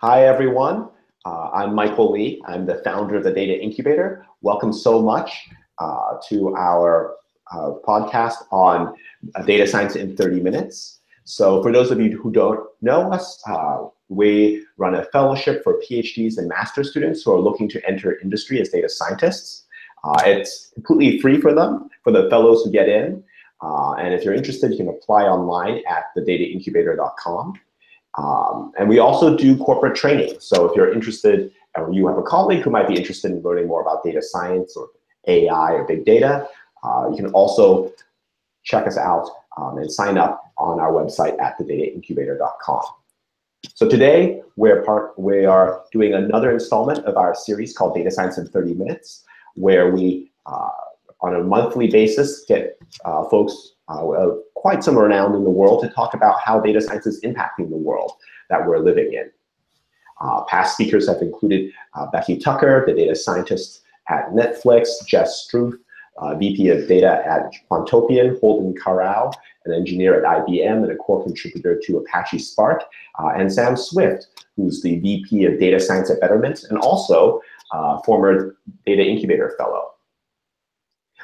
Hi, everyone. I'm Michael Lee. I'm the founder of the Data Incubator. Welcome so much to our podcast on data science in 30 minutes. So for those of you who don't know us, we run a fellowship for PhDs and master's students who are looking to enter industry as data scientists. It's completely free for them, for the fellows who get in. And if you're interested, you can apply online at thedataincubator.com. And we also do corporate training. So if you're interested, or you have a colleague who might be interested in learning more about data science or AI or big data, you can also check us out and sign up on our website at thedataincubator.com. So today we are doing another installment of our series called Data Science in 30 Minutes, where we, on a monthly basis, get folks quite some renowned in the world to talk about how data science is impacting the world that we're living in. Past speakers have included Becky Tucker, the data scientist at Netflix, Jess Struth, VP of Data at Quantopian, Holden Carrao, an engineer at IBM and a core contributor to Apache Spark, and Sam Swift, who's the VP of Data Science at Betterment, and also former Data Incubator Fellow.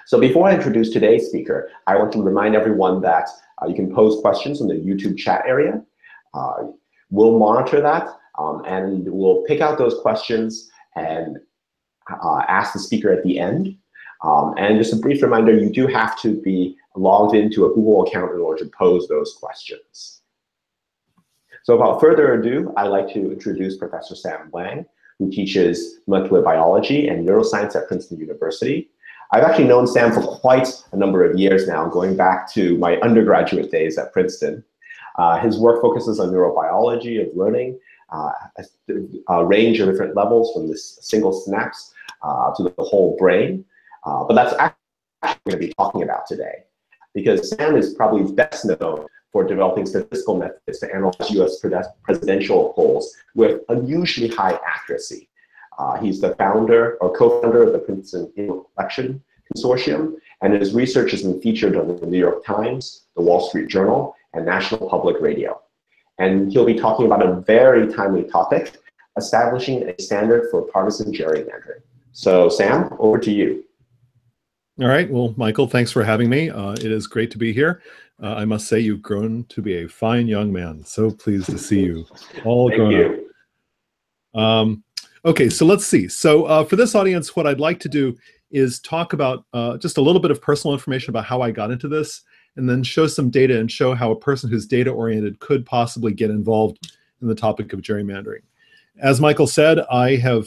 So before I introduce today's speaker, I want to remind everyone that you can pose questions in the YouTube chat area. We'll monitor that, and we'll pick out those questions and ask the speaker at the end. And just a brief reminder, you do have to be logged into a Google account in order to pose those questions. So without further ado, I'd like to introduce Professor Sam Wang, who teaches molecular biology and neuroscience at Princeton University. I've actually known Sam for quite a number of years now, going back to my undergraduate days at Princeton. His work focuses on neurobiology of learning, a range of different levels from this single synapse to the whole brain. But that's actually what we're going to be talking about today, because Sam is probably best known for developing statistical methods to analyze US presidential polls with unusually high accuracy. He's the founder or co-founder of the Princeton Election Consortium, and his research has been featured on the New York Times, the Wall Street Journal, and National Public Radio. And he'll be talking about a very timely topic, establishing a standard for partisan gerrymandering. So Sam, over to you. All right. Well, Michael, thanks for having me. It is great to be here. I must say you've grown to be a fine young man. So pleased to see you all grown up. Okay, so let's see. So for this audience, what I'd like to do is talk about just a little bit of personal information about how I got into this, and then show some data and show how a person who's data-oriented could possibly get involved in the topic of gerrymandering. As Michael said, I have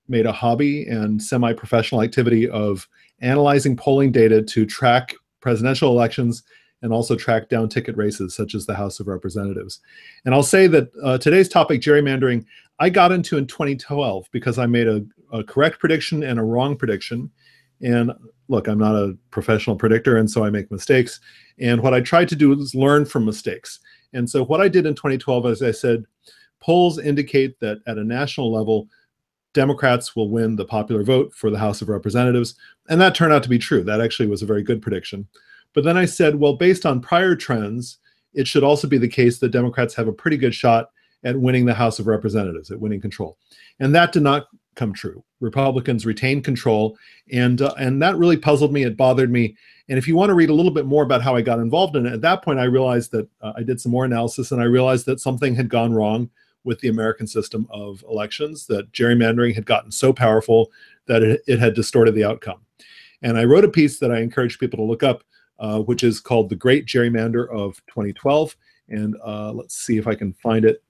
made a hobby and semi-professional activity of analyzing polling data to track presidential elections and also track down ticket races, such as the House of Representatives. And I'll say that today's topic, gerrymandering, I got into in 2012 because I made a correct prediction and a wrong prediction. And look, I'm not a professional predictor, and so I make mistakes. And what I tried to do is learn from mistakes. And so what I did in 2012, as I said, polls indicate that at a national level, Democrats will win the popular vote for the House of Representatives. And that turned out to be true. That actually was a very good prediction. But then I said, well, based on prior trends, it should also be the case that Democrats have a pretty good shot at winning the House of Representatives, at winning control. And that did not come true. Republicans retained control, and that really puzzled me. It bothered me. And if you want to read a little bit more about how I got involved in it, at that point I realized that I did some more analysis, and I realized that something had gone wrong with the American system of elections, that gerrymandering had gotten so powerful that it had distorted the outcome. And I wrote a piece that I encourage people to look up, which is called The Great Gerrymander of 2012. And let's see if I can find it.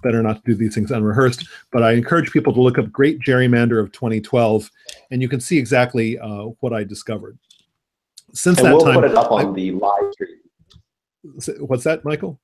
Better not to do these things unrehearsed, but I encourage people to look up Great Gerrymander of 2012, and you can see exactly what I discovered. Since that time, we'll put it up on the live stream. What's that, Michael?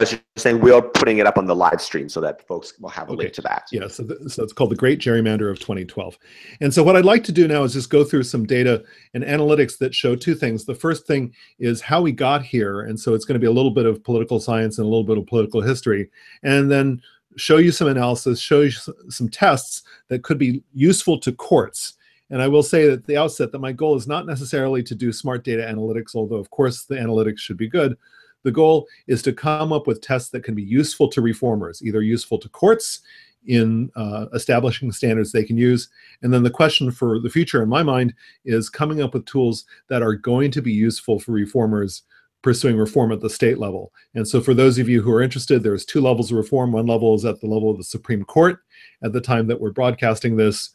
I was saying we're putting it up on the live stream so that folks will have a link to that. Yeah, so it's called The Great Gerrymander of 2012. And so what I'd like to do now is just go through some data and analytics that show two things. The first thing is how we got here. And so it's going to be a little bit of political science and a little bit of political history. And then show you some analysis, show you some tests that could be useful to courts. And I will say at the outset that my goal is not necessarily to do smart data analytics, although of course the analytics should be good, The goal is to come up with tests that can be useful to reformers, either useful to courts in establishing standards they can use. And then the question for the future in my mind is coming up with tools that are going to be useful for reformers pursuing reform at the state level. And so for those of you who are interested, there's 2 levels of reform. One level is at the level of the Supreme Court. At the time that we're broadcasting this,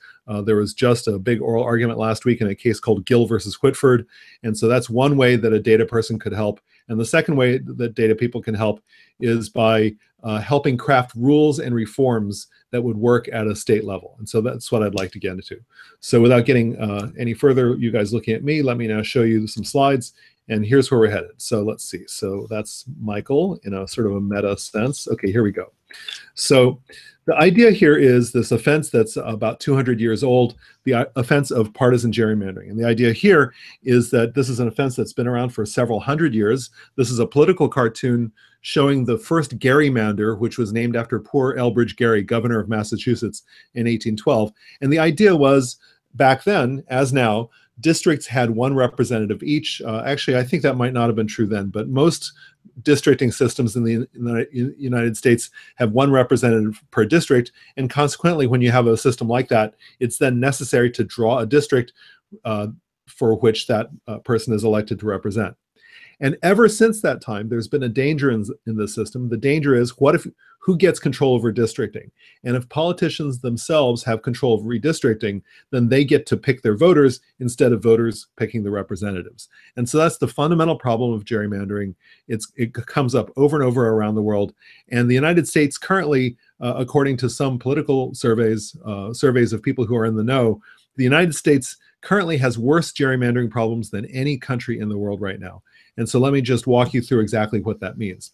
there was just a big oral argument last week in a case called Gill versus Whitford. And so that's one way that a data person could help. And the second way that data people can help is by helping craft rules and reforms that would work at a state level. And so that's what I'd like to get into. So without getting any further, you guys looking at me, let me now show you some slides. And here's where we're headed. So let's see. So that's Michael in a sort of a meta sense. Okay, here we go. So the idea here is this offense that's about 200 years old, the offense of partisan gerrymandering. And the idea here is that this is an offense that's been around for several hundred years. This is a political cartoon showing the first gerrymander, which was named after poor Elbridge Gerry, governor of Massachusetts in 1812. And the idea was, back then, as now, districts had 1 representative each. Actually, I think that might not have been true then, but most districting systems in the United States have 1 representative per district. And consequently, when you have a system like that, it's then necessary to draw a district for which that person is elected to represent. And ever since that time, there's been a danger in the system. The danger is, who gets control over districting? And if politicians themselves have control of redistricting, then they get to pick their voters instead of voters picking the representatives. And so that's the fundamental problem of gerrymandering. It comes up over and over around the world. And the United States currently, according to some political surveys, surveys of people who are in the know, the United States currently has worse gerrymandering problems than any country in the world right now. And so let me just walk you through exactly what that means.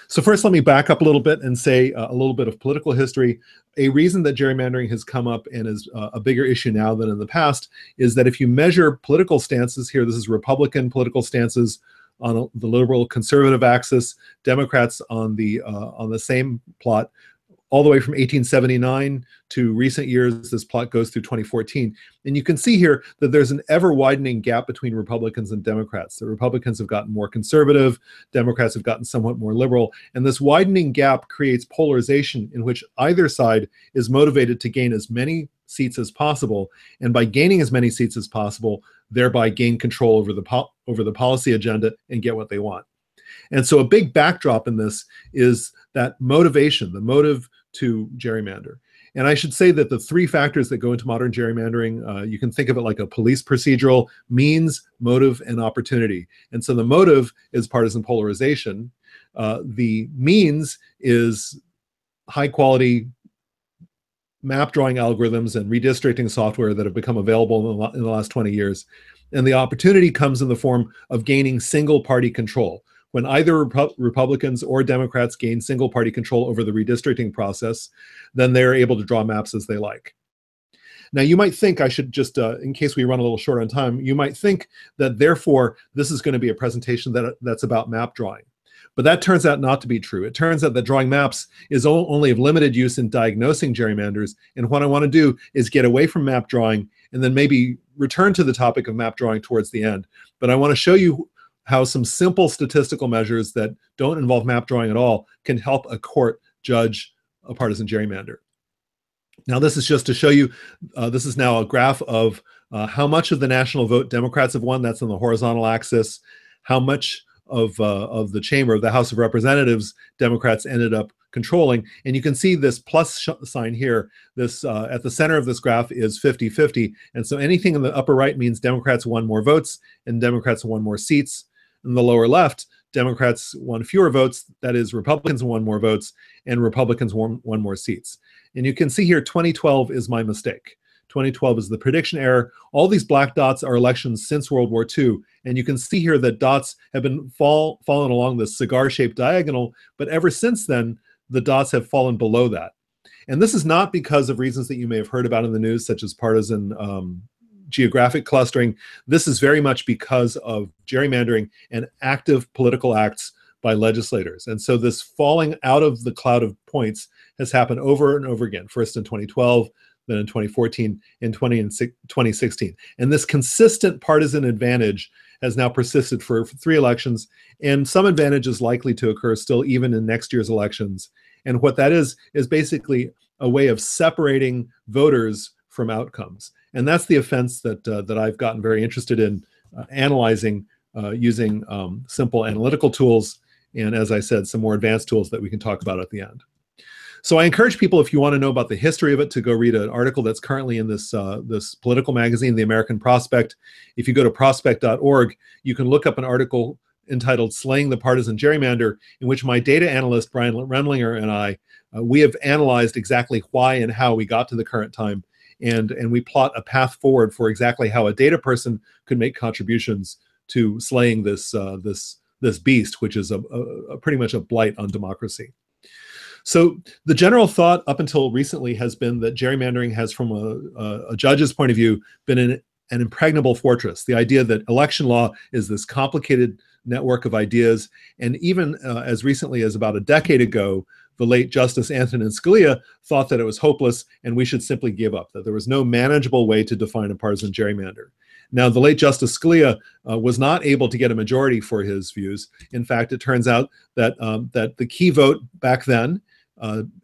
So first, let me back up a little bit and say a little bit of political history. A reason that gerrymandering has come up and is a bigger issue now than in the past is that if you measure political stances here, this is Republican political stances on the liberal conservative axis, Democrats on the same plot, all the way from 1879 to recent years. This plot goes through 2014. And you can see here that there's an ever-widening gap between Republicans and Democrats. The Republicans have gotten more conservative, Democrats have gotten somewhat more liberal, and this widening gap creates polarization in which either side is motivated to gain as many seats as possible, and by gaining as many seats as possible, thereby gain control over the policy agenda and get what they want. And so a big backdrop in this is that motivation, the motive to gerrymander. And I should say that the 3 factors that go into modern gerrymandering, you can think of it like a police procedural: means, motive, and opportunity. And so the motive is partisan polarization. The means is high-quality map drawing algorithms and redistricting software that have become available in the last 20 years. And the opportunity comes in the form of gaining single-party control. When either Republicans or Democrats gain single-party control over the redistricting process, then they're able to draw maps as they like. Now, you might think, I should just, in case we run a little short on time, you might think that therefore this is going to be a presentation that's about map drawing. But that turns out not to be true. It turns out that drawing maps is only of limited use in diagnosing gerrymanders. And what I want to do is get away from map drawing and then maybe return to the topic of map drawing towards the end. But I want to show you how some simple statistical measures that don't involve map drawing at all can help a court judge a partisan gerrymander. Now, this is just to show you, this is now a graph of how much of the national vote Democrats have won. That's on the horizontal axis. How much of the chamber, of the House of Representatives, Democrats ended up controlling. And you can see this plus sign here. This at the center of this graph is 50-50. And so anything in the upper right means Democrats won more votes and Democrats won more seats. In the lower left, Democrats won fewer votes, that is, Republicans won more votes, and Republicans won more seats. And you can see here, 2012 is my mistake. 2012 is the prediction error. All these black dots are elections since World War II, and you can see here that dots have been fallen along this cigar-shaped diagonal, but ever since then, the dots have fallen below that. And this is not because of reasons that you may have heard about in the news, such as partisan geographic clustering. This is very much because of gerrymandering and active political acts by legislators. And so this falling out of the cloud of points has happened over and over again. First in 2012, than in 2014 and 2016. And this consistent partisan advantage has now persisted for 3 elections, and some advantage is likely to occur still even in next year's elections. And what that is basically a way of separating voters from outcomes. And that's the offense that I've gotten very interested in analyzing using simple analytical tools, and as I said, some more advanced tools that we can talk about at the end. So I encourage people, if you want to know about the history of it, to go read an article that's currently in this, this political magazine, The American Prospect. If you go to prospect.org, you can look up an article entitled Slaying the Partisan Gerrymander, in which my data analyst, Brian Remlinger, and I, we have analyzed exactly why and how we got to the current time. And we plot a path forward for exactly how a data person could make contributions to slaying this, this beast, which is pretty much a blight on democracy. So the general thought up until recently has been that gerrymandering has, from a judge's point of view, been an impregnable fortress. The idea that election law is this complicated network of ideas, and even as recently as about a decade ago, the late Justice Antonin Scalia thought that it was hopeless and we should simply give up, that there was no manageable way to define a partisan gerrymander. Now, the late Justice Scalia was not able to get a majority for his views. In fact, it turns out that, that the key vote back then,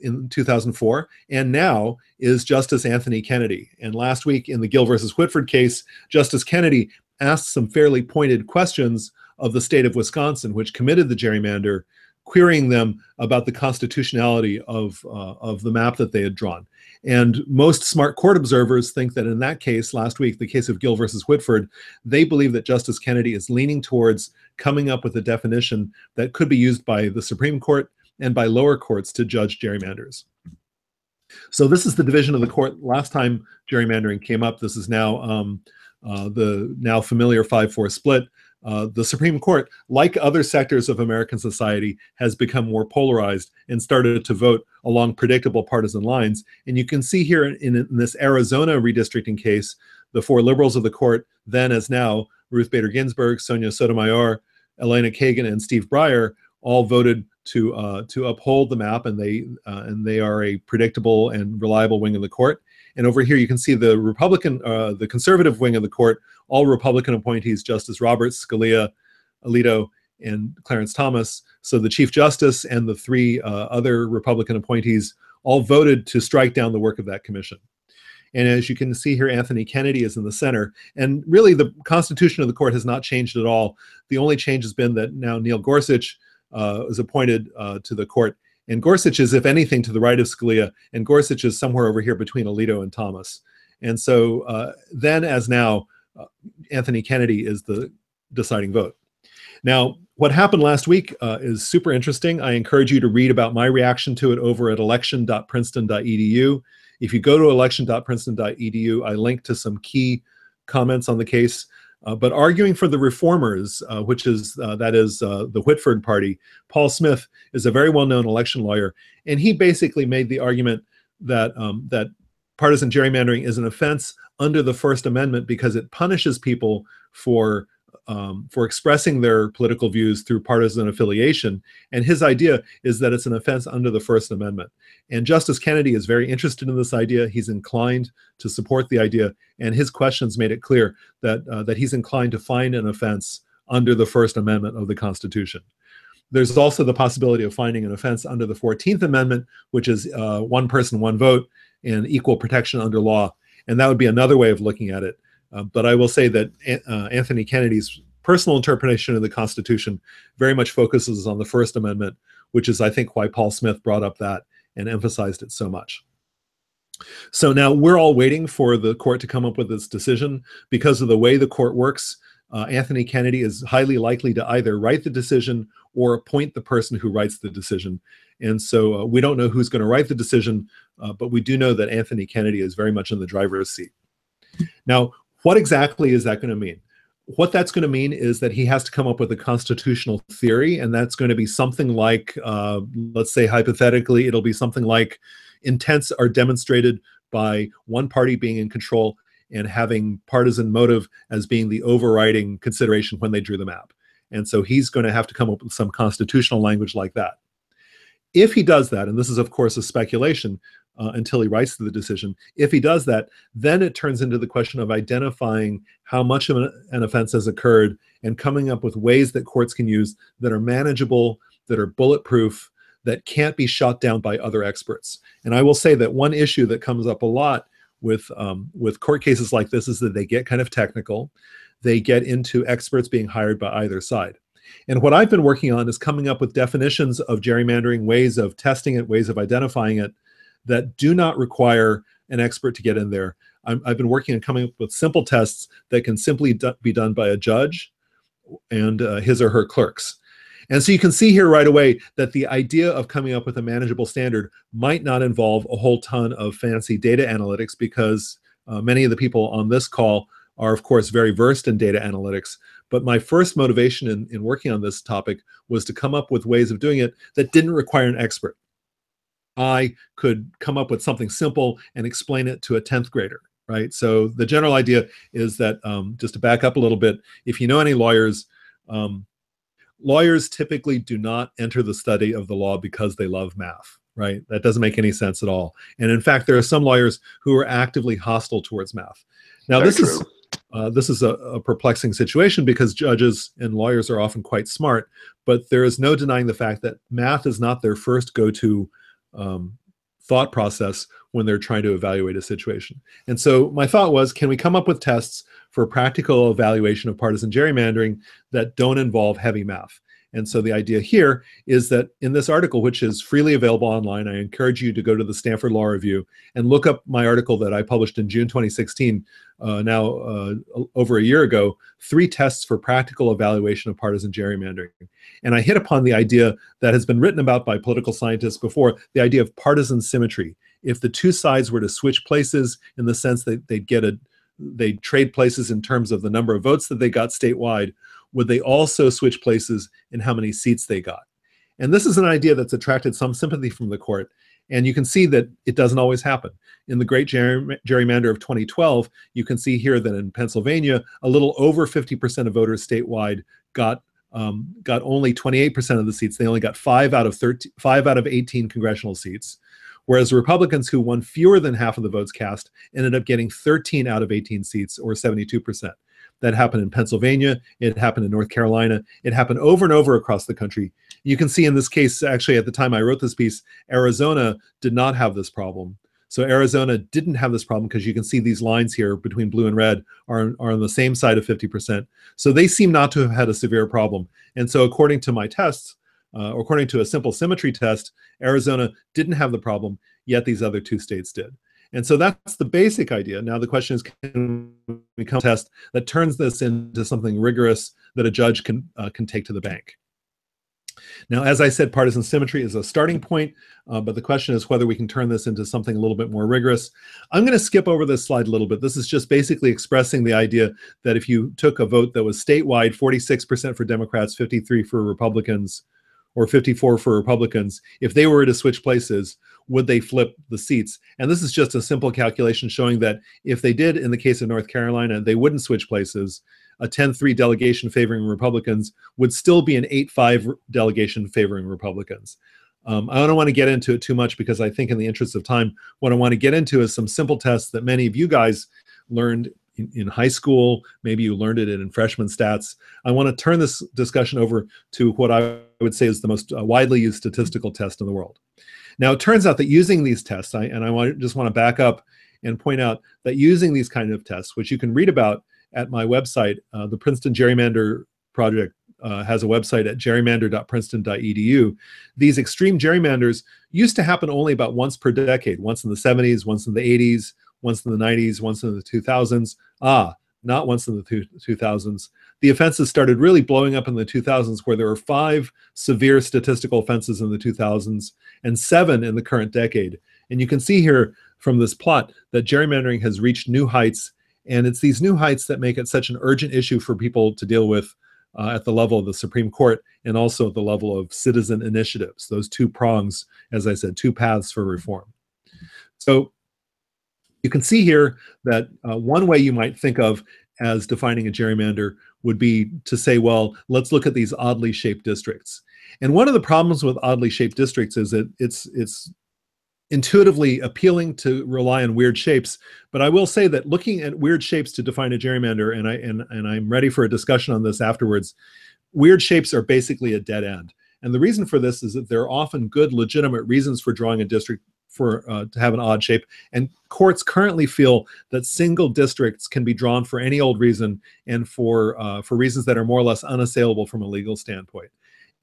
in 2004, and now is Justice Anthony Kennedy. And last week in the Gill versus Whitford case, Justice Kennedy asked some fairly pointed questions of the state of Wisconsin, which committed the gerrymander, querying them about the constitutionality of the map that they had drawn. And most smart court observers think that in that case, last week, the case of Gill versus Whitford, they believe that Justice Kennedy is leaning towards coming up with a definition that could be used by the Supreme Court and by lower courts to judge gerrymanders. So this is the division of the court. Last time gerrymandering came up, this is now the now familiar 5-4 split. The Supreme Court, like other sectors of American society, has become more polarized and started to vote along predictable partisan lines. And you can see here in this Arizona redistricting case, the 4 liberals of the court, then as now, Ruth Bader Ginsburg, Sonia Sotomayor, Elena Kagan, and Steve Breyer, all voted to uphold the map, and they are a predictable and reliable wing of the court. And over here you can see the Republican, the conservative wing of the court, all Republican appointees, Justice Roberts, Scalia, Alito, and Clarence Thomas. So the Chief Justice and the 3 other Republican appointees all voted to strike down the work of that commission. And as you can see here, Anthony Kennedy is in the center. And really the constitution of the court has not changed at all. The only change has been that now Neil Gorsuch is appointed to the court. And Gorsuch is, if anything, to the right of Scalia, and Gorsuch is somewhere over here between Alito and Thomas. And so then as now, Anthony Kennedy is the deciding vote. Now, what happened last week is super interesting. I encourage you to read about my reaction to it over at election.princeton.edu. If you go to election.princeton.edu, I link to some key comments on the case. But arguing for the reformers, which is, that is the Whitford party, Paul Smith is a very well-known election lawyer, and he basically made the argument that, that partisan gerrymandering is an offense under the First Amendment because it punishes people for expressing their political views through partisan affiliation. And his idea is that it's an offense under the First Amendment. And Justice Kennedy is very interested in this idea. He's inclined to support the idea, and his questions made it clear that, that he's inclined to find an offense under the First Amendment of the Constitution. There's also the possibility of finding an offense under the 14th Amendment, which is one person, one vote, and equal protection under law. And that would be another way of looking at it. But I will say that Anthony Kennedy's personal interpretation of the Constitution very much focuses on the First Amendment, which is, I think, why Paul Smith brought up that and emphasized it so much. So now we're all waiting for the court to come up with its decision. Because of the way the court works, Anthony Kennedy is highly likely to either write the decision or appoint the person who writes the decision. And so we don't know who's going to write the decision, but we do know that Anthony Kennedy is very much in the driver's seat. Now, what exactly is that going to mean? What that's going to mean is that he has to come up with a constitutional theory, and that's going to be something like, let's say hypothetically, it'll be something like intents are demonstrated by one party being in control and having partisan motive as being the overriding consideration when they drew the map. And so he's going to have to come up with some constitutional language like that. if he does that, and this is of course a speculation until he writes the decision, if he does that, then it turns into the question of identifying how much of an offense has occurred and coming up with ways that courts can use that are manageable, that are bulletproof, that can't be shot down by other experts. And I will say that one issue that comes up a lot with court cases like this is that they get kind of technical. They get into experts being hired by either side. And what I've been working on is coming up with definitions of gerrymandering, ways of testing it, ways of identifying it, that do not require an expert to get in there. I've been working on coming up with simple tests that can simply be done by a judge and his or her clerks. And so you can see here right away that the idea of coming up with a manageable standard might not involve a whole ton of fancy data analytics, because many of the people on this call are, of course, very versed in data analytics. But my first motivation in working on this topic was to come up with ways of doing it that didn't require an expert. I could come up with something simple and explain it to a 10th grader, right? So the general idea is that, just to back up a little bit, if you know any lawyers, lawyers typically do not enter the study of the law because they love math, right? That doesn't make any sense at all. And in fact, there are some lawyers who are actively hostile towards math. Now, this is a perplexing situation, because judges and lawyers are often quite smart, but there is no denying the fact that math is not their first go-to thought process when they're trying to evaluate a situation. And so my thought was, can we come up with tests for practical evaluation of partisan gerrymandering that don't involve heavy math? And so the idea here is that in this article, which is freely available online, I encourage you to go to the Stanford Law Review and look up my article that I published in June 2016, over a year ago, 3 tests for practical evaluation of partisan gerrymandering. And I hit upon the idea that has been written about by political scientists before, the idea of partisan symmetry. If the two sides were to switch places, in the sense that they'd trade places in terms of the number of votes that they got statewide, would they also switch places in how many seats they got? And this is an idea that's attracted some sympathy from the court. And you can see that it doesn't always happen. In the great gerrymander of 2012, you can see here that in Pennsylvania, a little over 50% of voters statewide got only 28% of the seats. They only got 5 out of 18 congressional seats. Whereas Republicans, who won fewer than half of the votes cast, ended up getting 13 out of 18 seats, or 72%. That happened in Pennsylvania. It happened in North Carolina. It happened over and over across the country. You can see in this case, actually, at the time I wrote this piece, Arizona did not have this problem. So Arizona didn't have this problem, because you can see these lines here between blue and red are on the same side of 50%. So they seem not to have had a severe problem. And so according to my tests, according to a simple symmetry test, Arizona didn't have the problem, yet these other 2 states did. And so that's the basic idea. Now the question is, can we come to a test that turns this into something rigorous that a judge can take to the bank? Now, as I said, partisan symmetry is a starting point, but the question is whether we can turn this into something a little bit more rigorous. I'm going to skip over this slide a little bit. This is just basically expressing the idea that if you took a vote that was statewide, 46% for Democrats, 53 for Republicans, or 54 for Republicans, if they were to switch places, would they flip the seats? And this is just a simple calculation showing that if they did, in the case of North Carolina, they wouldn't switch places. A 10-3 delegation favoring Republicans would still be an 8-5 delegation favoring Republicans. I don't want to get into it too much, because I think in the interest of time, what I want to get into is some simple tests that many of you guys learned in high school. Maybe you learned it in freshman stats. I want to turn this discussion over to what I would say is the most widely used statistical test in the world. Now, it turns out that using these tests, just want to back up and point out that using these kind of tests, which you can read about at my website, the Princeton Gerrymander Project has a website at gerrymander.princeton.edu. These extreme gerrymanders used to happen only about once per decade, once in the 70s, once in the 80s, once in the 90s, once in the 2000s. Not once in the 2000s. The offenses started really blowing up in the 2000s, where there were 5 severe statistical offenses in the 2000s and 7 in the current decade. And you can see here from this plot that gerrymandering has reached new heights, and it's these new heights that make it such an urgent issue for people to deal with at the level of the Supreme Court, and also at the level of citizen initiatives, those 2 prongs, as I said, 2 paths for reform. So you can see here that one way you might think of as defining a gerrymander would be to say, well, let's look at these oddly shaped districts. And one of the problems with oddly shaped districts is that it's intuitively appealing to rely on weird shapes. But I will say that looking at weird shapes to define a gerrymander, and I'm ready for a discussion on this afterwards, weird shapes are basically a dead end. And the reason for this is that there are often good, legitimate reasons for drawing a district for to have an odd shape. And courts currently feel that single districts can be drawn for any old reason and for reasons that are more or less unassailable from a legal standpoint.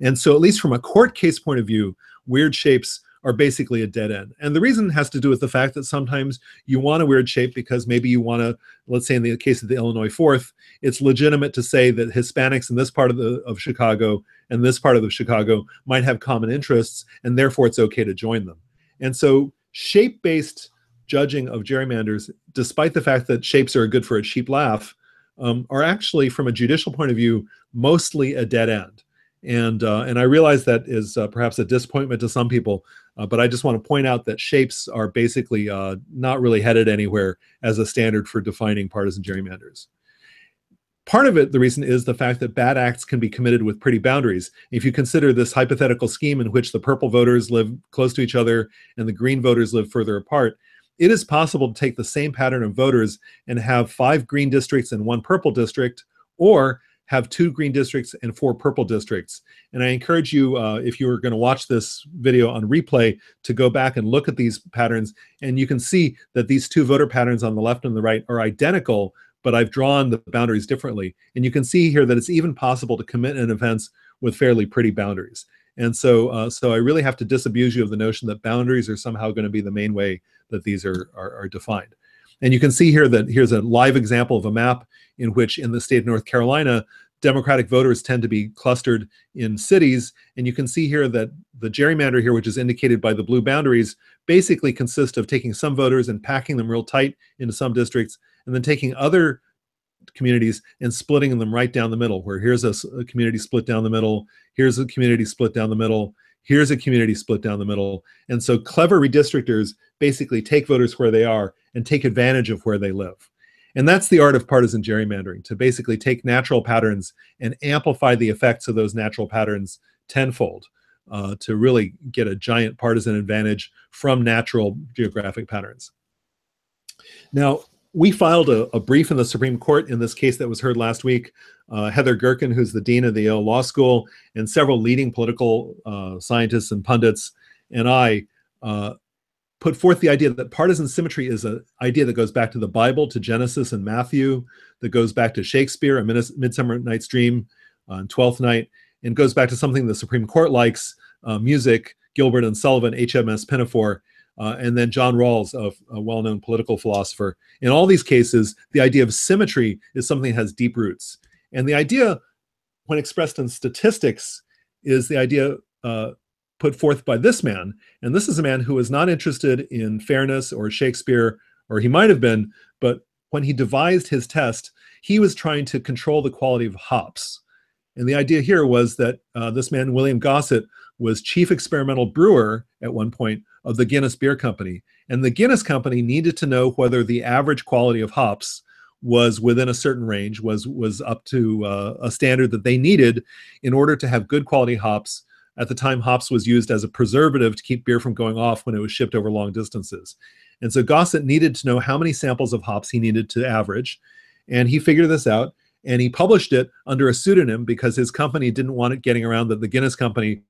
And so at least from a court case point of view, weird shapes are basically a dead end. And the reason has to do with the fact that sometimes you want a weird shape because maybe you want to, let's say in the case of the Illinois 4th, it's legitimate to say that Hispanics in this part of Chicago and this part of Chicago might have common interests, and therefore it's okay to join them. And so shape-based judging of gerrymanders, despite the fact that shapes are good for a cheap laugh, are actually, from a judicial point of view, mostly a dead end. And I realize that is perhaps a disappointment to some people, but I just want to point out that shapes are basically not really headed anywhere as a standard for defining partisan gerrymanders. Part of it, the reason, is the fact that bad acts can be committed with pretty boundaries. If you consider this hypothetical scheme in which the purple voters live close to each other and the green voters live further apart, it is possible to take the same pattern of voters and have 5 green districts and 1 purple district, or have 2 green districts and 4 purple districts. And I encourage you, if you are going to watch this video on replay, to go back and look at these patterns. And you can see that these 2 voter patterns on the left and the right are identical, but I've drawn the boundaries differently. And you can see here that it's even possible to commit an offense with fairly pretty boundaries. And so, so I really have to disabuse you of the notion that boundaries are somehow going to be the main way that these are defined. And you can see here that here's a live example of a map in which, in the state of North Carolina, Democratic voters tend to be clustered in cities. And you can see here that the gerrymander here, which is indicated by the blue boundaries, basically consists of taking some voters and packing them real tight into some districts, and then taking other communities and splitting them right down the middle, where here's a community split down the middle, here's a community split down the middle, here's a community split down the middle. And so clever redistrictors basically take voters where they are and take advantage of where they live. And that's the art of partisan gerrymandering, to basically take natural patterns and amplify the effects of those natural patterns tenfold, to really get a giant partisan advantage from natural geographic patterns. Now, we filed a brief in the Supreme Court in this case that was heard last week. Heather Gerken, who's the dean of the Yale Law School, and several leading political scientists and pundits, and I put forth the idea that partisan symmetry is an idea that goes back to the Bible, to Genesis and Matthew, that goes back to Shakespeare, A Midsummer Night's Dream, Twelfth Night, and goes back to something the Supreme Court likes, music, Gilbert and Sullivan, HMS Pinafore, and then John Rawls, a well-known political philosopher. In all these cases, the idea of symmetry is something that has deep roots. And the idea, when expressed in statistics, is the idea put forth by this man. And this is a man who was not interested in fairness or Shakespeare, or he might have been, but when he devised his test, he was trying to control the quality of hops. And the idea here was that this man, William Gossett, was chief experimental brewer at one point of the Guinness Beer Company. And the Guinness Company needed to know whether the average quality of hops was within a certain range, was up to a standard that they needed in order to have good quality hops. At the time, hops was used as a preservative to keep beer from going off when it was shipped over long distances. And so Gossett needed to know how many samples of hops he needed to average. And he figured this out, and he published it under a pseudonym because his company didn't want it getting around that the Guinness Company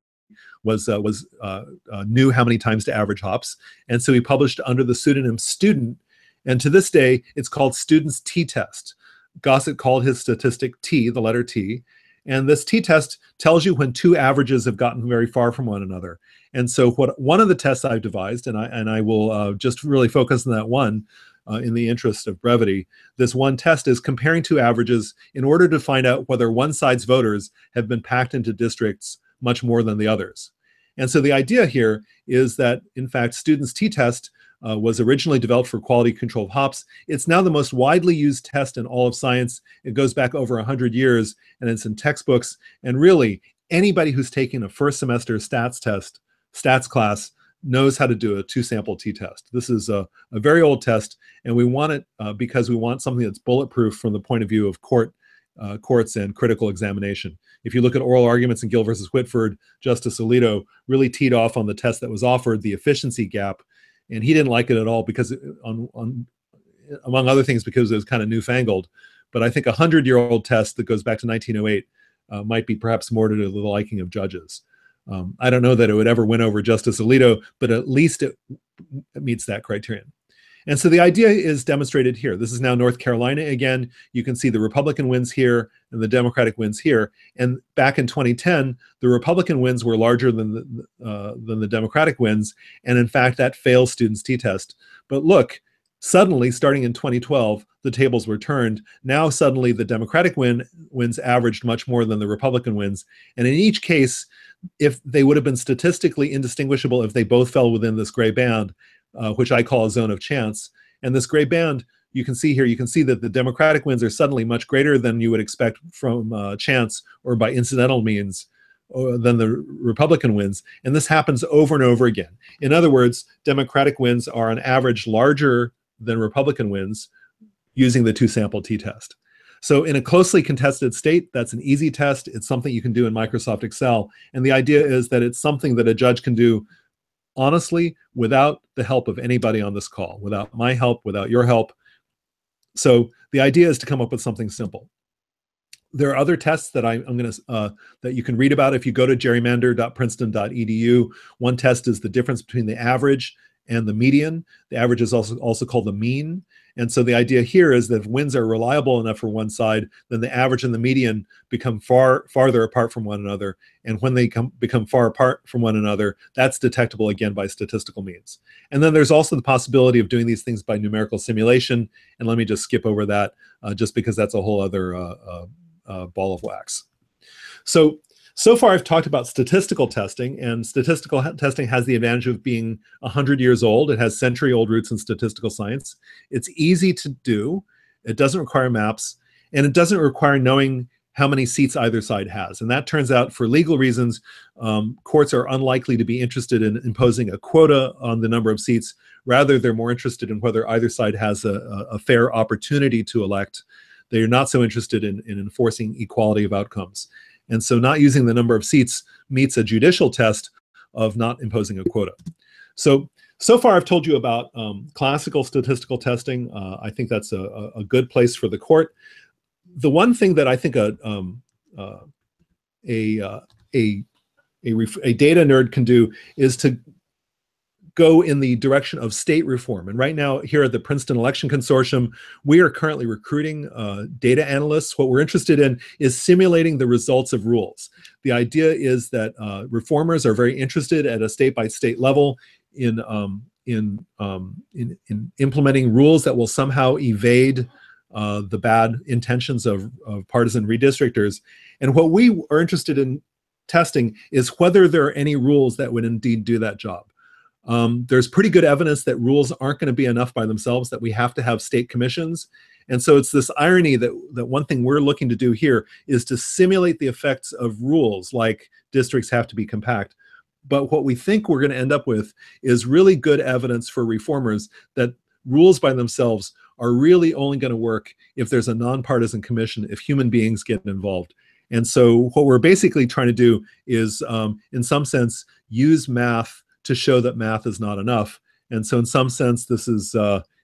knew how many times to average hops. And so he published under the pseudonym Student. And to this day, it's called Student's T-test. Gossett called his statistic T, the letter T. And this t-test tells you when 2 averages have gotten very far from one another. And so one of the tests I've devised, and I will just really focus on that one in the interest of brevity, this one test is comparing 2 averages in order to find out whether one side's voters have been packed into districts much more than the others. And so the idea here is that, in fact, Student's t-test was originally developed for quality control of hops. It's now the most widely used test in all of science. It goes back over 100 years, and it's in textbooks. And really, anybody who's taken a first semester stats class, knows how to do a 2-sample t-test. This is a very old test, and we want it because we want something that's bulletproof from the point of view of court courts and critical examination. If you look at oral arguments in Gill versus Whitford, Justice Alito really teed off on the test that was offered, the efficiency gap, and he didn't like it at all because, among other things, because it was kind of newfangled. But I think a 100-year-old test that goes back to 1908 might be perhaps more to the liking of judges. I don't know that it would ever win over Justice Alito, but at least it meets that criterion. And so the idea is demonstrated here. This is now North Carolina again. You can see the Republican wins here and the Democratic wins here. And back in 2010, the Republican wins were larger than the Democratic wins. And in fact, that fails students' t-test. But look, suddenly, starting in 2012, the tables were turned. Now suddenly the Democratic wins averaged much more than the Republican wins. And in each case, if they would have been statistically indistinguishable if they both fell within this gray band, which I call a zone of chance. And this gray band, you can see here, you can see that the Democratic wins are suddenly much greater than you would expect from chance or by incidental means than the Republican wins. And this happens over and over again. In other words, Democratic wins are on average larger than Republican wins using the two-sample t-test. So in a closely contested state, that's an easy test. It's something you can do in Microsoft Excel. And the idea is that it's something that a judge can do honestly without the help of anybody on this call, without my help, without your help. So the idea is to come up with something simple. There are other tests that that you can read about if you go to gerrymander.princeton.edu. One test is the difference between the average and the median. The average is also called the mean. And so the idea here is that if wins are reliable enough for one side, then the average and the median become farther apart from one another. And when they become far apart from one another, that's detectable again by statistical means. And then there's also the possibility of doing these things by numerical simulation. And let me just skip over that just because that's a whole other ball of wax. So far I've talked about statistical testing, and statistical testing has the advantage of being 100 years old. It has century-old roots in statistical science. It's easy to do. It doesn't require maps, and it doesn't require knowing how many seats either side has. And that turns out, for legal reasons, courts are unlikely to be interested in imposing a quota on the number of seats. Rather, they're more interested in whether either side has a fair opportunity to elect. They are not so interested in enforcing equality of outcomes. And so not using the number of seats meets a judicial test of not imposing a quota. So far I've told you about classical statistical testing. I think that's a good place for the court. The one thing that I think a data nerd can do is to go in the direction of state reform. And right now here at the Princeton Election Consortium, we are currently recruiting data analysts. What we're interested in is simulating the results of rules. The idea is that reformers are very interested at a state-by-state level in implementing rules that will somehow evade the bad intentions of partisan redistrictors. And what we are interested in testing is whether there are any rules that would indeed do that job. There's pretty good evidence that rules aren't going to be enough by themselves, that we have to have state commissions. And so it's this irony that one thing we're looking to do here is to simulate the effects of rules, like districts have to be compact. But what we think we're going to end up with is really good evidence for reformers that rules by themselves are really only going to work if there's a nonpartisan commission, if human beings get involved. And so what we're basically trying to do is, in some sense, use math to show that math is not enough. And so in some sense, this is,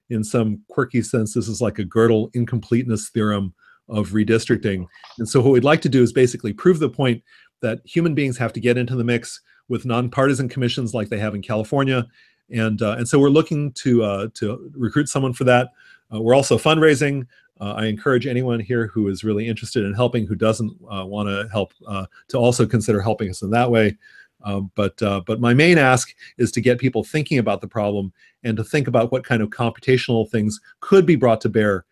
in some quirky sense, this is like a Gödel incompleteness theorem of redistricting. And so what we'd like to do is basically prove the point that human beings have to get into the mix with nonpartisan commissions like they have in California. And so we're looking to recruit someone for that. We're also fundraising. I encourage anyone here who is really interested in helping, who doesn't want to help, to also consider helping us in that way. But my main ask is to get people thinking about the problem and to think about what kind of computational things could be brought to bear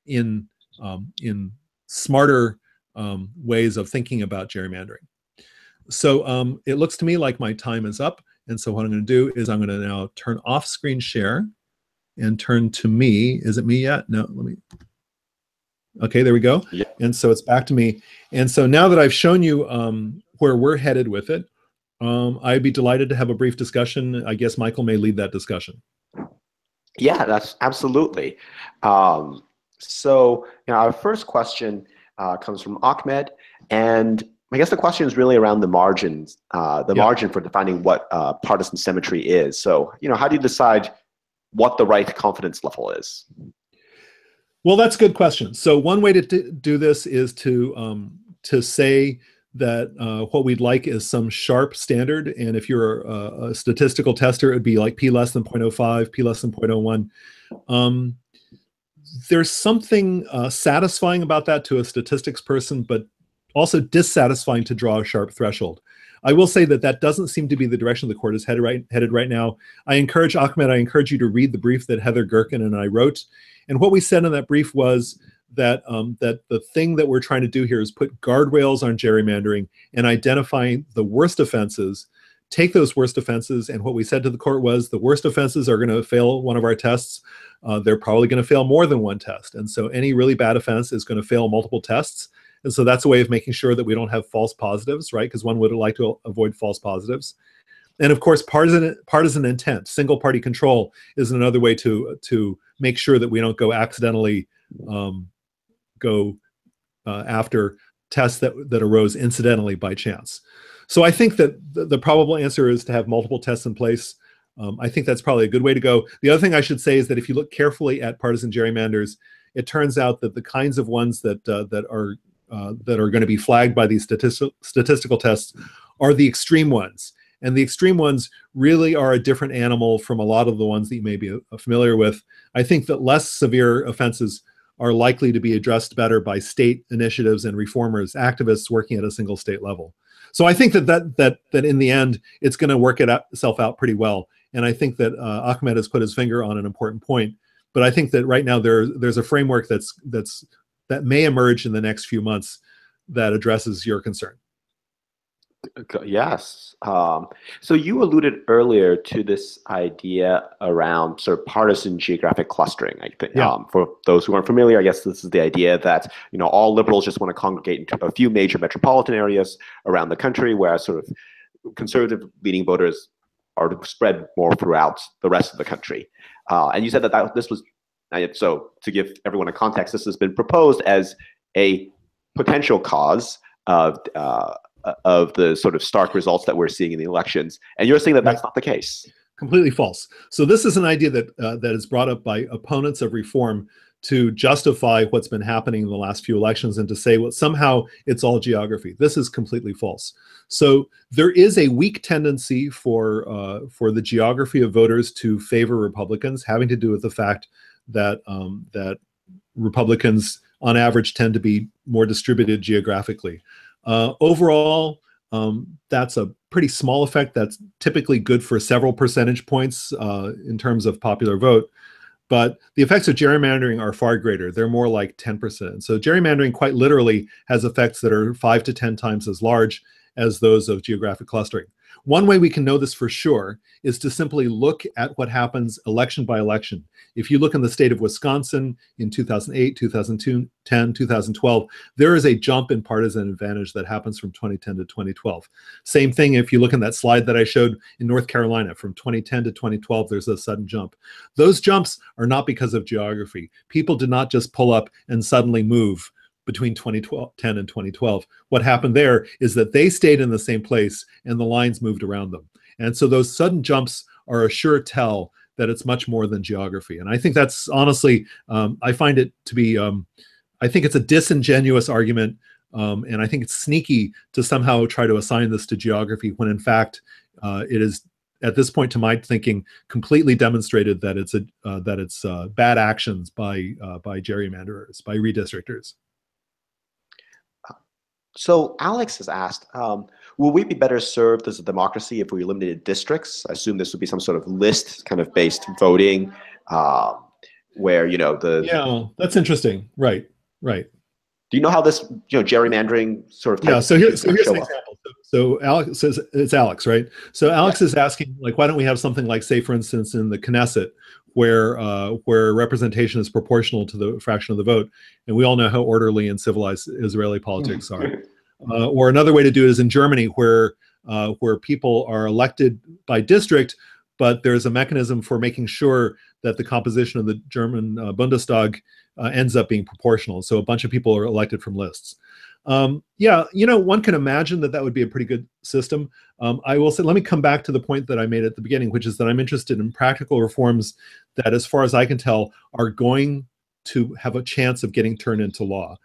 in smarter ways of thinking about gerrymandering. So it looks to me like my time is up. And so what I'm going to do is I'm going to now turn off screen share and turn to me. Is it me yet? No, let me. Okay, there we go. Yeah. And so it's back to me. And so now that I've shown you where we're headed with it, I'd be delighted to have a brief discussion. I guess Michael may lead that discussion. Yeah, that's absolutely. So our first question comes from Achmed. And I guess the question is really around the margins, margin for defining what partisan symmetry is. So, how do you decide what the right confidence level is? Well, that's a good question. So one way to do this is to say that what we'd like is some sharp standard. And if you're a statistical tester, it would be like p less than 0.05, p less than 0.01. There's something satisfying about that to a statistics person, but also dissatisfying to draw a sharp threshold. I will say that that doesn't seem to be the direction the court is headed right now. I encourage Achmed, you to read the brief that Heather Gerken and I wrote. And what we said in that brief was that, that the thing that we're trying to do here is put guardrails on gerrymandering and identifying the worst offenses, take those worst offenses. And what we said to the court was the worst offenses are going to fail one of our tests. They're probably going to fail more than one test. And so any really bad offense is going to fail multiple tests. And so that's a way of making sure that we don't have false positives, right? Because one would like to avoid false positives. And of course, partisan intent, single party control is another way to make sure that we don't go accidentally after tests that arose incidentally by chance. So I think that the probable answer is to have multiple tests in place. I think that's probably a good way to go. The other thing I should say is that if you look carefully at partisan gerrymanders, it turns out that the kinds of ones that are going to be flagged by these statistical tests are the extreme ones. And the extreme ones really are a different animal from a lot of the ones that you may be familiar with. I think that less severe offenses are likely to be addressed better by state initiatives and reformers, activists working at a single state level. So I think that in the end, it's going to work itself out pretty well. And I think that Achmed has put his finger on an important point. But I think that right now there's a framework that may emerge in the next few months that addresses your concern. Yes. So you alluded earlier to this idea around sort of partisan geographic clustering. I think, for those who aren't familiar, I guess this is the idea that all liberals just want to congregate into a few major metropolitan areas around the country, whereas sort of conservative leaning voters are spread more throughout the rest of the country. And you said that this was, so to give everyone a context, this has been proposed as a potential cause of the sort of stark results that we're seeing in the elections. And you're saying that that's not the case. Completely false. So this is an idea that is brought up by opponents of reform to justify what's been happening in the last few elections and to say, well, somehow it's all geography. This is completely false. So there is a weak tendency for the geography of voters to favor Republicans, having to do with the fact that that Republicans on average tend to be more distributed geographically. Overall, that's a pretty small effect. That's typically good for several percentage points in terms of popular vote. But the effects of gerrymandering are far greater. They're more like 10%. So gerrymandering quite literally has effects that are 5 to 10 times as large as those of geographic clustering. One way we can know this for sure is to simply look at what happens election by election. If you look in the state of Wisconsin in 2008, 2010, 2012, there is a jump in partisan advantage that happens from 2010 to 2012. Same thing if you look in that slide that I showed in North Carolina, from 2010 to 2012, there's a sudden jump. Those jumps are not because of geography. People did not just pull up and suddenly move between 2010 and 2012. What happened there is that they stayed in the same place and the lines moved around them. And so those sudden jumps are a sure tell that it's much more than geography. And I think that's honestly, I find it to be, I think it's a disingenuous argument. And I think it's sneaky to somehow try to assign this to geography when in fact it is, at this point to my thinking, completely demonstrated that it's bad actions by gerrymanderers, by redistrictors. So Alex has asked, will we be better served as a democracy if we eliminated districts? I assume this would be some sort of list kind of based voting where, Yeah, that's interesting. Right. Do you know how this, gerrymandering sort of... Yeah, so here's an example. So Alex says, it's Alex, right? So Alex is asking, like, why don't we have something like, say, for instance, in the Knesset, where representation is proportional to the fraction of the vote, and we all know how orderly and civilized Israeli politics are. Or another way to do it is in Germany, where people are elected by district, but there's a mechanism for making sure that the composition of the German Bundestag ends up being proportional. So a bunch of people are elected from lists. Yeah, one can imagine that that would be a pretty good system. I will say, let me come back to the point that I made at the beginning, which is that I'm interested in practical reforms that, as far as I can tell, are going to have a chance of getting turned into law.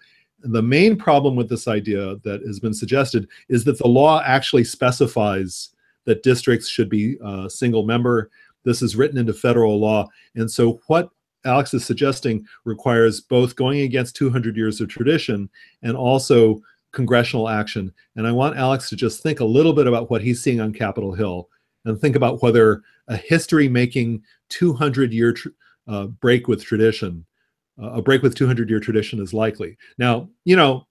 And the main problem with this idea that has been suggested is that the law actually specifies that districts should be single member. This is written into federal law. And so what Alex is suggesting requires both going against 200 years of tradition and also congressional action. And I want Alex to just think a little bit about what he's seeing on Capitol Hill and think about whether a history-making 200-year break with tradition, a break with 200-year tradition is likely. Now,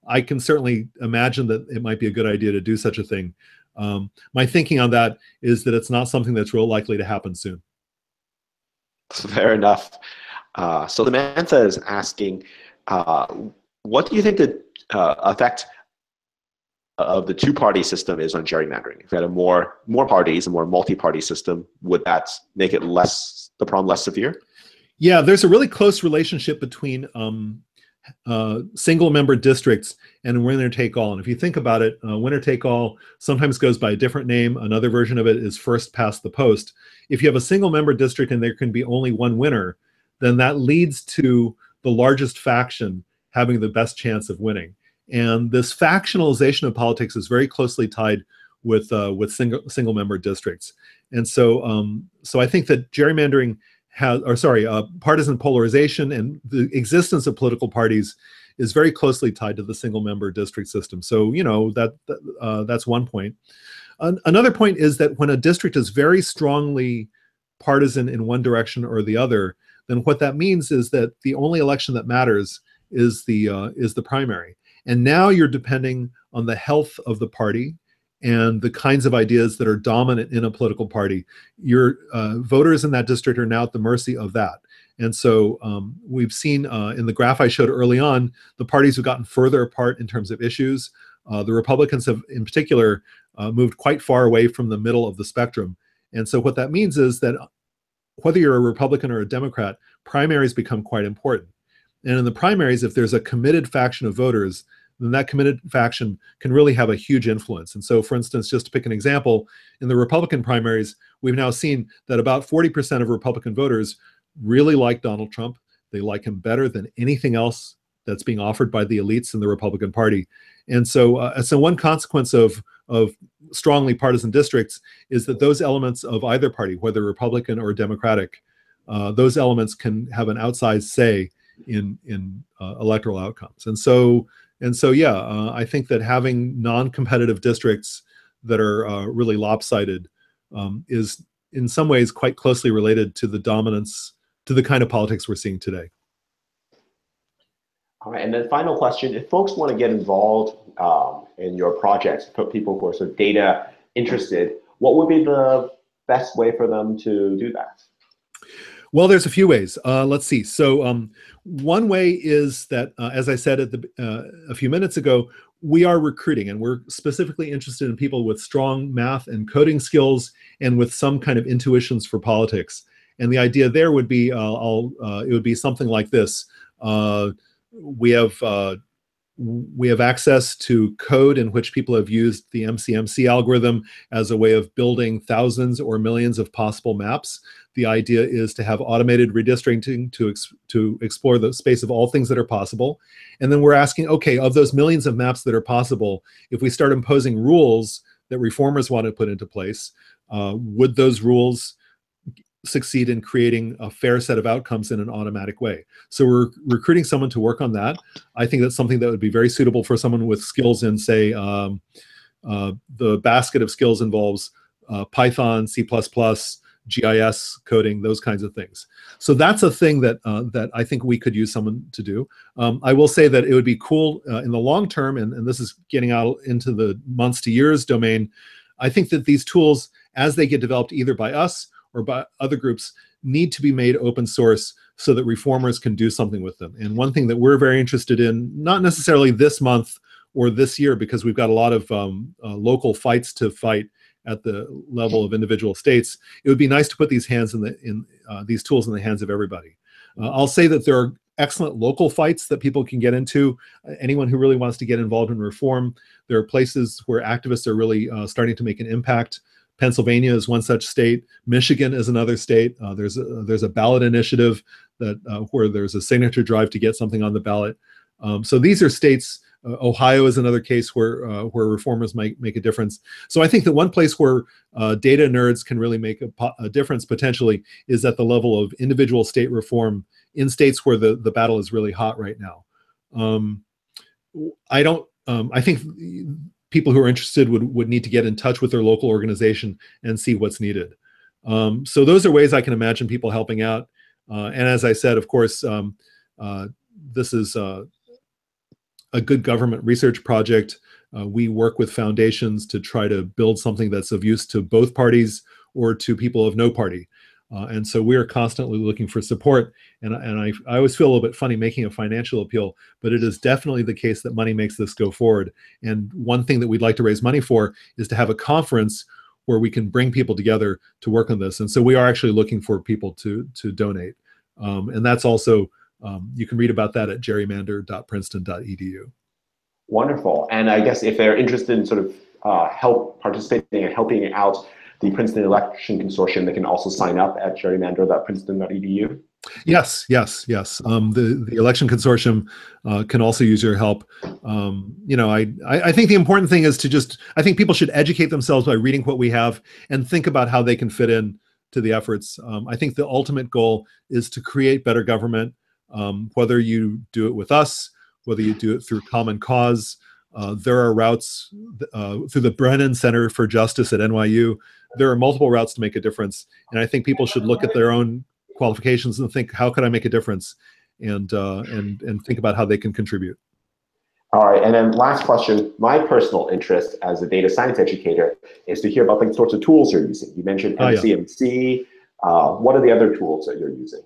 I can certainly imagine that it might be a good idea to do such a thing. My thinking on that is that it's not something that's real likely to happen soon. Fair enough. So Samantha is asking, what do you think the effect of the two-party system is on gerrymandering? If we had a more parties, a more multi-party system, would that make it the problem less severe? Yeah, there's a really close relationship between single-member districts and winner-take-all. And if you think about it, winner-take-all sometimes goes by a different name. Another version of it is first past the post. If you have a single-member district and there can be only one winner, then that leads to the largest faction having the best chance of winning. And this factionalization of politics is very closely tied with single-member districts. And so, so I think that gerrymandering partisan polarization and the existence of political parties is very closely tied to the single-member district system. So, that's one point. Another point is that when a district is very strongly partisan in one direction or the other, then what that means is that the only election that matters is the primary. And now you're depending on the health of the party and the kinds of ideas that are dominant in a political party. Your voters in that district are now at the mercy of that. And so we've seen in the graph I showed early on, the parties have gotten further apart in terms of issues. The Republicans have, in particular, moved quite far away from the middle of the spectrum. And so what that means is that whether you're a Republican or a Democrat, primaries become quite important. And in the primaries, if there's a committed faction of voters, then that committed faction can really have a huge influence. And so, for instance, just to pick an example, in the Republican primaries, we've now seen that about 40% of Republican voters really like Donald Trump. They like him better than anything else that's being offered by the elites in the Republican Party. And so, one consequence of strongly partisan districts is that those elements of either party, whether Republican or Democratic, those elements can have an outsized say in electoral outcomes. And so, yeah, I think that having non-competitive districts that are really lopsided is in some ways quite closely related to the dominance, to the kind of politics we're seeing today. All right, and then final question, if folks want to get involved in your projects, people who are sort of data interested, what would be the best way for them to do that? Well, there's a few ways. Let's see. So one way is that, as I said a few minutes ago, we are recruiting, and we're specifically interested in people with strong math and coding skills and with some kind of intuitions for politics. And the idea there would be, it would be something like this. We have access to code in which people have used the MCMC algorithm as a way of building thousands or millions of possible maps. The idea is to have automated redistricting to explore the space of all things that are possible. And then we're asking, okay, of those millions of maps that are possible, if we start imposing rules that reformers want to put into place, would those rules succeed in creating a fair set of outcomes in an automatic way? So we're recruiting someone to work on that. I think that's something that would be very suitable for someone with skills in, say, the basket of skills involves Python, C++, GIS coding, those kinds of things. So that's a thing that that I think we could use someone to do. I will say that it would be cool in the long term, and this is getting out into the months to years domain. I think that these tools, as they get developed either by us or by other groups, need to be made open source so that reformers can do something with them. And one thing that we're very interested in, not necessarily this month or this year, because we've got a lot of local fights to fight at the level of individual states, it would be nice to put these these tools in the hands of everybody. I'll say that there are excellent local fights that people can get into. Anyone who really wants to get involved in reform, there are places where activists are really starting to make an impact. Pennsylvania is one such state. Michigan is another state. There's a ballot initiative that where there's a signature drive to get something on the ballot. So these are states. Ohio is another case where reformers might make a difference. So I think that one place where data nerds can really make a difference potentially is at the level of individual state reform in states where the battle is really hot right now. I think people who are interested would need to get in touch with their local organization and see what's needed. So those are ways I can imagine people helping out. And as I said, of course, this is a good government research project. We work with foundations to try to build something that's of use to both parties or to people of no party. And so we are constantly looking for support. And I always feel a little bit funny making a financial appeal, but it is definitely the case that money makes this go forward. And one thing that we'd like to raise money for is to have a conference where we can bring people together to work on this. And so we are actually looking for people to donate. And that's also, you can read about that at gerrymander.princeton.edu. Wonderful. And I guess if they're interested in sort of participating and helping out the Princeton Election Consortium, they can also sign up at gerrymander.princeton.edu. Yes. The Election Consortium can also use your help. I think the important thing is I think people should educate themselves by reading what we have and think about how they can fit in to the efforts. I think the ultimate goal is to create better government, whether you do it with us, whether you do it through Common Cause. There are routes through the Brennan Center for Justice at NYU. There are multiple routes to make a difference. And I think people should look at their own qualifications and think, how can I make a difference? And think about how they can contribute. All right, and then last question. My personal interest as a data science educator is to hear about the sorts of tools you're using. You mentioned MCMC. What are the other tools that you're using?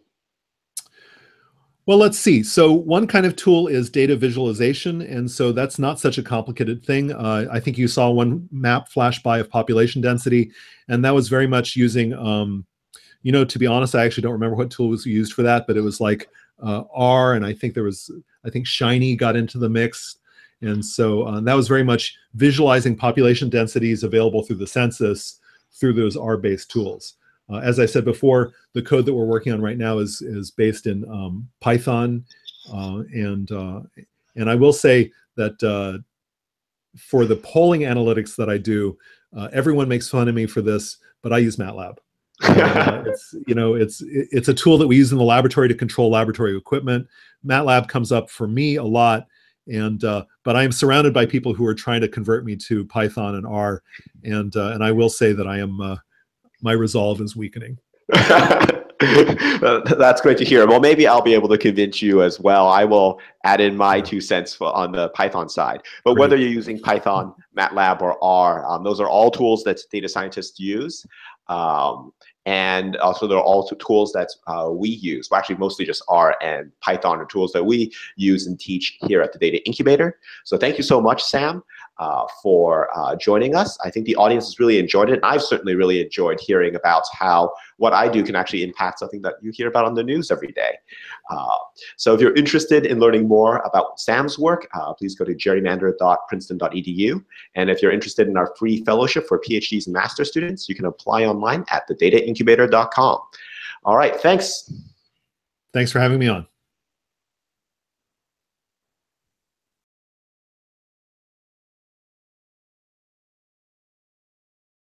Well, let's see. So one kind of tool is data visualization. And so that's not such a complicated thing. I think you saw one map flash by of population density. And that was very much using, to be honest, I actually don't remember what tool was used for that, but it was like R, and I think Shiny got into the mix. And so that was very much visualizing population densities available through the census through those R-based tools. As I said before, the code that we're working on right now is based in Python, and I will say that for the polling analytics that I do, everyone makes fun of me for this, but I use MATLAB. It's a tool that we use in the laboratory to control laboratory equipment. MATLAB comes up for me a lot, but I am surrounded by people who are trying to convert me to Python and R, and I will say that I am. My resolve is weakening. That's great to hear. Well, maybe I'll be able to convince you as well. I will add in my 2 cents on the Python side. But whether you're using Python, MATLAB, or R, those are all tools that data scientists use. And also there are also tools that we use. Well, actually, mostly just R and Python are tools that we use and teach here at the Data Incubator. So thank you so much, Sam, for joining us. I think the audience has really enjoyed it. I've certainly really enjoyed hearing about how what I do can actually impact something that you hear about on the news every day. So if you're interested in learning more about Sam's work, please go to gerrymander.princeton.edu. And if you're interested in our free fellowship for PhDs and master students, you can apply online at thedataincubator.com. All right, thanks. Thanks for having me on.